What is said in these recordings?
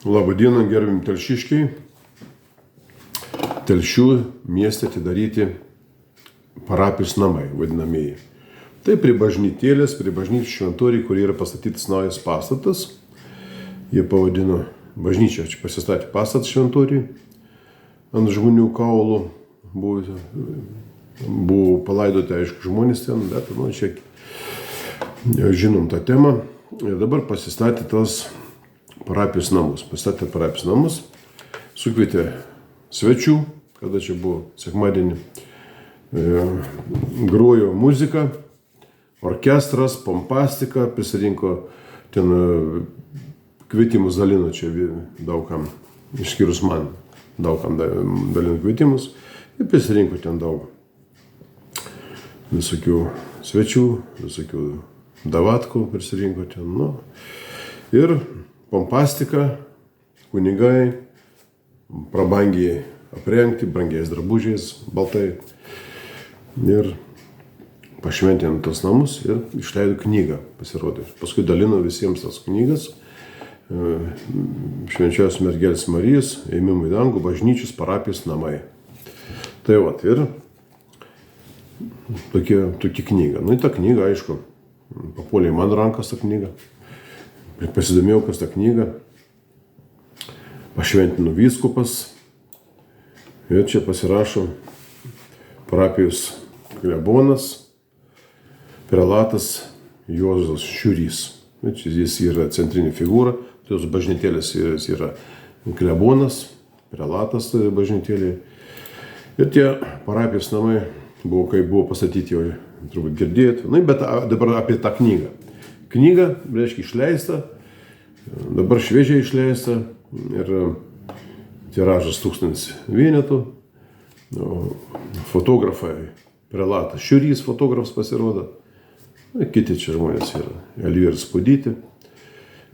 Labą dieną, gerbimi telšiškiai. Telšių mieste atidaryti parapijos namai, vadinamieji. Tai prie bažnytėlės, prie bažnyčios šventoriai, kur yra pastatytas naujas pastatas. Jie pavadino bažnyčią, čia pasistatė pastatas šventoriai. Ant žmonių kaulų buvo palaidoti, aišku, žmonės ten, bet čia žinom tą temą. Ir dabar pasistatė tas parapijos namus. Pastatė parapijos namus, sukvietė svečių, kada čia buvo sekmadienį, grojo muzika, orkestras, pompastika, prisirinko ten kvietimus dalino čia daugam, išskyrus man, daugam dalino kvietimus ir prisirinko ten daug visokių svečių, visokių davatkų prisirinko ten, ir pompastika, kunigai, prabangiai aprengti, brangiais drabužiais, baltai. Ir pašventino tos namus ir išleido knygą, pasirodė. Paskui dalino visiems tas knygas. Švenčiausios mergelės Marijos, ėmimo į dangų, bažnyčios parapijos namai. Tai vat, ir tokia knyga. Ir ta knyga, aišku, papuolė į man rankas ta knyga. Pasidomėjau, kas ta knyga. Pašventino vyskupas. Ir čia pasirašo parapijos klebonas, prelatas Juozas Šiurys. Jis yra centrinė figūra. Tos bažnytėlės jis yra klebonas, prelatas tai bažnytėlė. Ir tie parapijos namai buvo pastatyti, jau turbūt girdėjot. Bet dabar apie tą knygą. Knyga, reiškia, išleista, dabar šviežiai išleista ir tiražas 1000 vienetų. Fotografai, prelatas Šiurys fotografas pasirodo. Kiti čia žmonės yra. Elvyras Spudytė.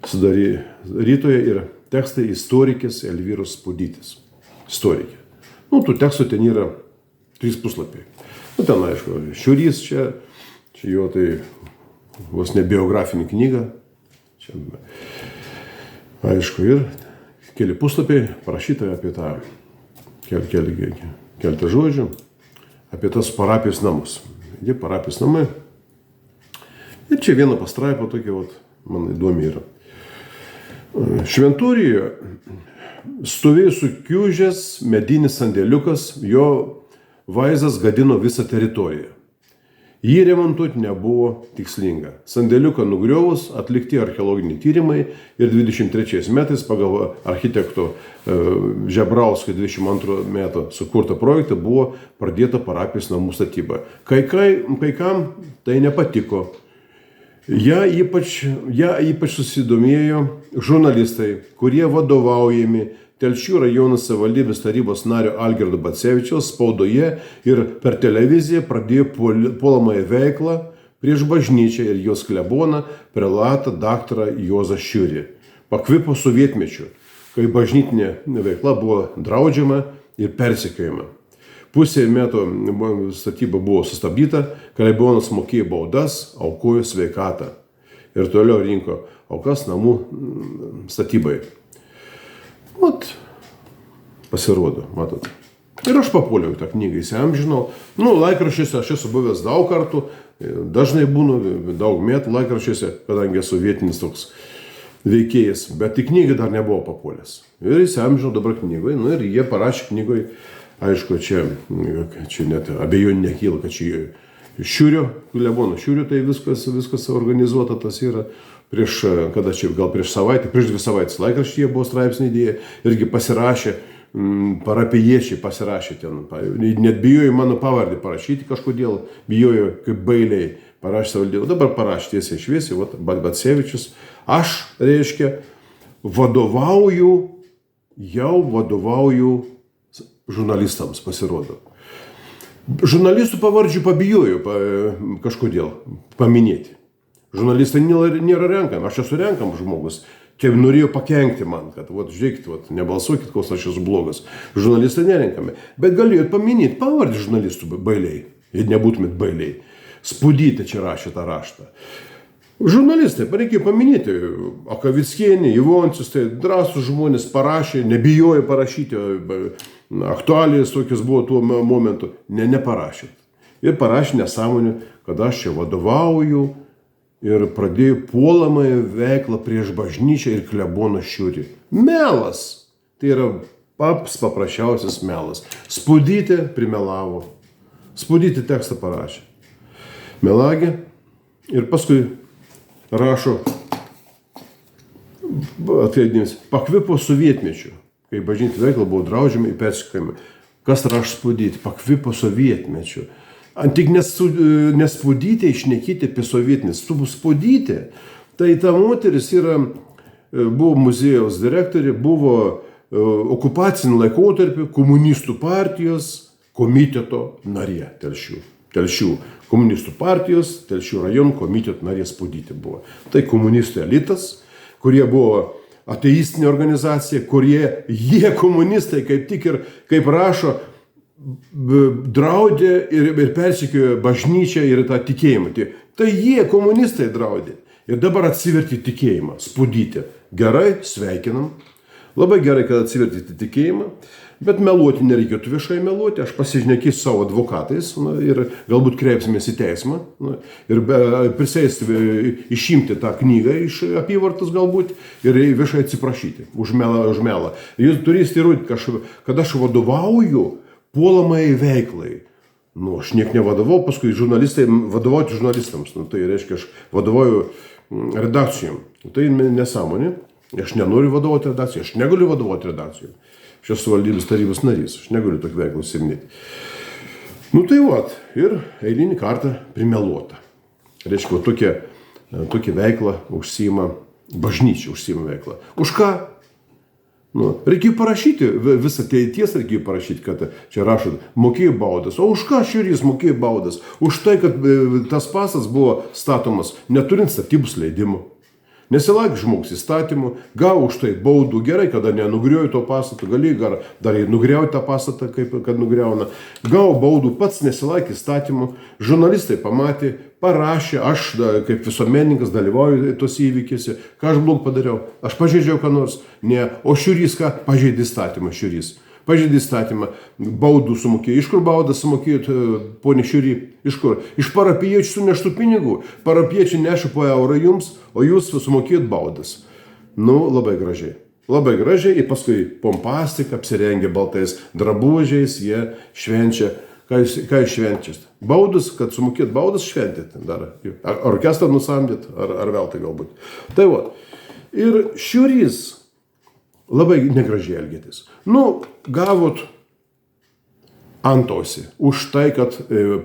Sudarytoje yra tekstai istorikės Elvyros Spudytės. Istorikė. Tų tekstų ten yra 3 puslapiai. Ten, aišku, Šiurys čia jo tai vos ne biografinė knyga. Čia, aišku, ir keli puslapiai parašyta apie tą keletą žodžių apie tas parapijos namus. Jie parapijos namai. Ir čia viena pastraipa tokia, man įdomi yra. Šventorijoje stovėjo sukiužęs medinis sandėliukas, jo vaizdas gadino visą teritoriją. Jį remontuoti nebuvo tikslinga. Sandėliuką nugriovus atlikti archeologiniai tyrimai ir 23 metais pagal architekto Žebrausko 22 metų sukurtą projektą buvo pradėta parapijos namų statyba. Kai kam tai nepatiko. Ja ypač susidomėjo žurnalistai, kurie vadovaujami Telšių rajono savivaldybės tarybos nario Algirdo Bacevičiaus spaudoje ir per televiziją pradėjo puolamąją veiklą prieš bažnyčią ir jos kleboną prelatą daktarą Juozą Šiurį. Pakvipo sovietmečiu, kai bažnytinė veikla buvo draudžiama ir persekiojama. Pusę metų statyba buvo sustabdyta, klebonas mokėjo baudas, aukojo sveikatą ir toliau rinko aukas namų statybai. Pasirodo, matot. Ir aš papuoliau tą knygą, įsiamžinau. Laikraščiuose aš esu buvęs daug kartų, dažnai būnu, daug metų laikraščiuose, kadangi esu vietinis toks veikėjas, bet į knygą dar nebuvo papuolęs. Ir įsiamžinau dabar knygoje, ir jie parašė knygoje, aišku, čia net abejonių nekyla, kad čia Šiurio, klebono Šiurio, tai viskas organizuota, tas yra. Prieš 2 savaitės laikraštyje buvo straipsnį idėja, irgi pasirašė, parapijiečiai pasirašė ten, net bijojo mano pavardę parašyti kažkodėl, bijojo kaip bailiai parašė savivaldybė, dabar parašė tiesiai šviesiai, Bacevičius, aš, reiškia, vadovauju žurnalistams, pasirodo. Žurnalistų pavardžių pabijojo kažkodėl paminėti. Žurnalistai nėra renkami, aš esu renkamas žmogus. Čia norėjo pakenkti man, kad, žiūrėkit, nebalsuokit, koks aš esu blogas. Žurnalistai nerenkami. Bet galėjot paminėti pavardį žurnalistų bailiai, jei nebūtumėt bailiai. Spudytė čia rašė tą raštą. Žurnalistai, reikia paminėti, Akavickienė, Ivončius, tai drąsūs žmonės parašė, nebijojo parašyti, aktualijas tokios buvo tuo momentu, neparašė. Ir parašė nesąmonę, kad aš čia vadovauju ir pradėjo puolamąją veiklą prieš bažnyčią ir kleboną Šiurį. Melas! Tai yra paprasčiausias melas. Spudytė primelavo. Spudytė tekstą parašė. Melagė ir paskui rašo, atkreipdėmės, pakvipo sovietmečiu, kai bažnytinė veikla buvo draudžiama ir persekiojama. Kas rašo Spudytė? Pakvipo sovietmečiu. Tik nespudytė išnekyti apie sovietmetis. Spudytė, tai ta moteris buvo muziejaus direktorė, buvo okupacinį laikotarpį komunistų partijos komiteto narė Telšių. Telšių komunistų partijos, Telšių rajonų komiteto narė Spudytė buvo. Tai komunistų elitas, kurie buvo ateistinė organizacija, jie komunistai kaip tik ir, kaip rašo, draudė ir persekiojo bažnyčią ir tą tikėjimą. Tai jie komunistai draudė. Ir dabar atsiverti tikėjimą. Spudytė. Gerai, sveikinam. Labai gerai, kad atsiverti tikėjimą. Bet meluoti nereikėtų viešai meluoti. Aš pasižnekėsiu savo advokatais ir galbūt kreipsimės į teismą. Ir prisėsti, išimti tą knygą iš apyvartos galbūt ir viešai atsiprašyti už melą. Jūs turėsite įrodyti, kad aš vadovauju puolamai veiklai. Aš niek nevadovau, paskui vadovauti žurnalistams. Tai reiškia, aš vadovauju redakcijom. Tai nesąmonė. Aš nenoriu vadovauti redakcijai. Aš negaliu vadovauti redakcijom. Aš esu valdybos tarybos narys. Aš negaliu tokių veiklų užsiiminėti. Tai ir eilinį kartą primeluota. Reiškia, tokia veikla užsiima, bažnyčia užsiima veikla. Už ką? Reikėjo parašyti, visą tiesą reikėjo parašyti, kad čia rašo, mokėjo baudas. O už ką Šiurys mokėjo baudas? Už tai, kad tas pastatas buvo statomas neturint statybos leidimo. Nesilaikė žmogus įstatymų, gavo už tai baudų. Gerai, kada nenugriaujo to pastato, gali dar ir nugriauti tą pastatą, kad nugriauna. Gavo baudų, pats nesilaikė įstatymų. Žurnalistai pamatė, parašė, aš kaip visuomenininkas dalyvauju tos įvykiuose. Ką aš blog padariau? Aš pažeidžiau ką nors? Ne. O Šiurys ką? Pažeidė įstatymą Šiurys. Pažeidė įstatymą, baudų sumokėjo. Iš kur baudą sumokėjot, ponė Šiurį? Iš kur? Iš parapiečių suneštų pinigų. Parapiečiai neša po eurą jums, o jūs sumokėjot baudas. Labai gražiai. Labai gražiai ir paskui pompastika, apsirengę baltais drabužiais, jie švenčia. Ką jūs švenčiat? Baudus, kad sumokėt baudas šventėt. Dar orkestrą nusamdėt, ar veltai galbūt. Tai ir Šiurys labai negražiai elgėtis. Gavot antausį už tai, kad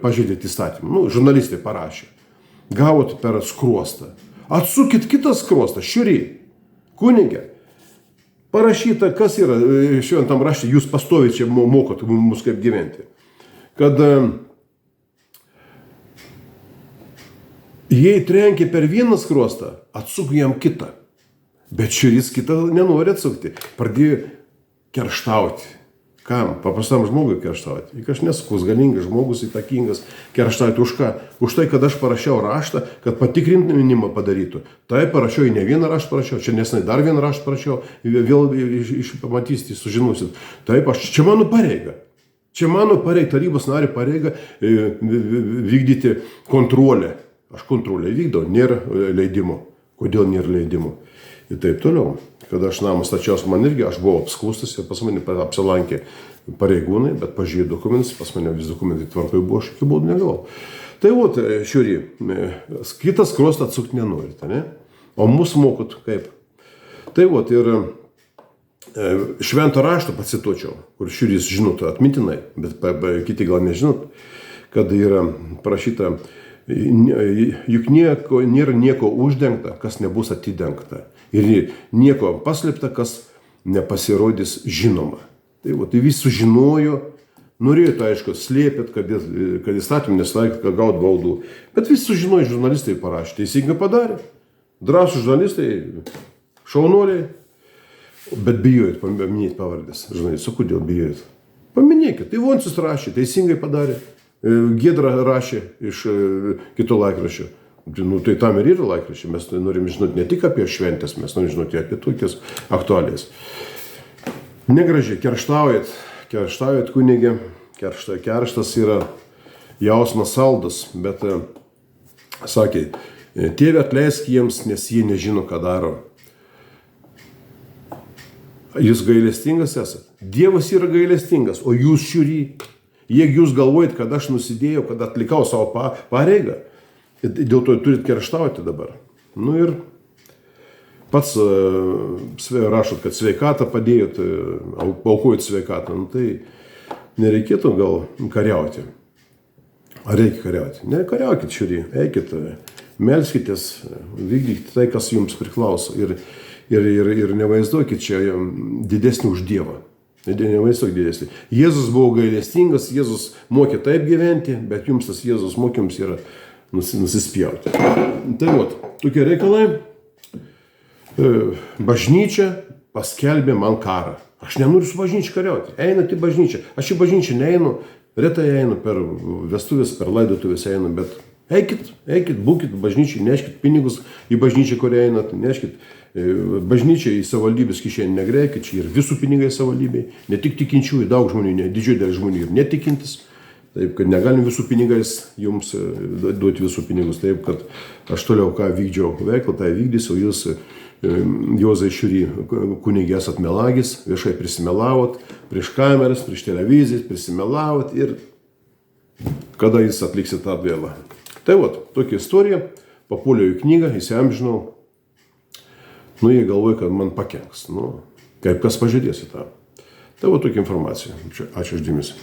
pažeidėt įstatymą. Žurnalistai parašė. Gavot per skruostą. Atsukit kitą skruostą, Šiurį, kunigė. Parašyta, kas yra šventam rašte, jūs pastoviai čia mokot mus kaip gyventi. Kad jei trenkė per vieną skruostą, atsuk jam kitą. Bet Šiurys kitą nenori atsukti. Pradėjo kerštauti. Kam? Paprastam žmogui kerštauti. Juk aš nesukus, galingas žmogus, įtakingas. Kerštauti už ką? Už tai, kad aš parašiau raštą, kad patikrinimą padarytų. Tai parašiau, ne vieną raštą parašiau, čia nesenai dar vieną raštą parašiau, vėl pamatysite, sužinosit. Taip, čia mano pareiga. Čia mano pareiga, tarybos nario pareiga vykdyti kontrolę. Aš kontrolę vykdau, nėra leidimo. Kodėl nėra leidimo? Ir taip toliau. Kada aš namą stačiausi, man irgi, aš buvau apskūstas ir pas mane apsilankė pareigūnai, bet pažiūrėjo dokumentus, pas mane vis dokumentai tvarkai buvo, aš iki baudų negavau. Tai Šiurį, kitas skruostą atsukti nenorite, ne? O mus mokot kaip? Tai ir švento rašto pacituočiau, kur Šiurys žinot atmintinai, bet kiti gal nežinot, kad yra parašyta, juk nėra nieko uždengta, kas nebus atidengta. Ir nieko paslėpta, kas nepasirodys žinoma. Tai visi sužinojo, norėjo, aišku, slėpėt, kad įstatymų nesilaikė, kad gaut baudų. Bet visi sužinojo, žurnalistai parašė, teisingai padarė. Drąsūs žurnalistai, šaunuoliai. Bet bijojot paminėti pavardės. Žurnalistai, kodėl bijojot? Paminėkit, tai Ivončius rašė, teisingai padarė. Giedra rašė iš kito laikraščio. Nu, tai tam ir yra laikraščiai. Mes norim žinoti ne tik apie šventės, mes norim žinoti apie tokias aktualijas. Negražiai, kerštaujat kunigė. Kerštas yra jausmas saldas, bet sakė, Tėve atleisk jiems, nes jie nežino, ką daro. Jūs gailestingas esat. Dievas yra gailestingas, o jūs šiurį. Jeigu jūs galvojat, kad aš nusidėjau, kad atlikau savo pareigą, dėl to turit kerštauti dabar. Nu ir pats rašot, kad sveikatą padėjot, aukojot sveikatą. Nu, tai nereikėtų gal kariauti. Ar reikia kariauti? Ne, kariaukit šiurį, eikit, melskitės, vykdykite tai, kas jums priklauso. Ir nevaizduokit čia didesnį už Dievą. Nevaizduok didesnį. Jėzus buvo gailestingas, Jėzus mokė taip gyventi, bet jums tas Jėzus mokymas yra nusispjauti. Tai vat, tokie reikalai. Bažnyčia paskelbė man karą. Aš nenoriu su bažnyčia kariauti. Einat į bažnyčią. Aš į bažnyčią neinu, retai einu, per vestuvės, per laidotuvės einu, bet eikit, būkit bažnyčiai, neškit pinigus į bažnyčią, kurią einat, neškit bažnyčiai į savivaldybės kišenį negreikit, čia ir visų pinigai savivaldybei, ne tik tikinčiųjų, daug žmonių, didžioji dalis žmonių ir netikintis, taip kad negalim visų pinigais jums duoti visų pinigus, taip kad aš toliau ką vykdžiau veiklą, tai vykdysiu, jūs Juozai Šiurį kunigė esat melagis, viešai prisimelavot, prieš kameras, prieš televizijas prisimelavot ir kada jūs atliksit tą atgailą. Tai vat, tokia istorija, papuoliau į knygą, įsiamžinau. Nu, jie galvoja, kad man pakenks. Nu, kaip kas pažadės į tą. Tai va tokia informacija. Ačiū už dėmesį.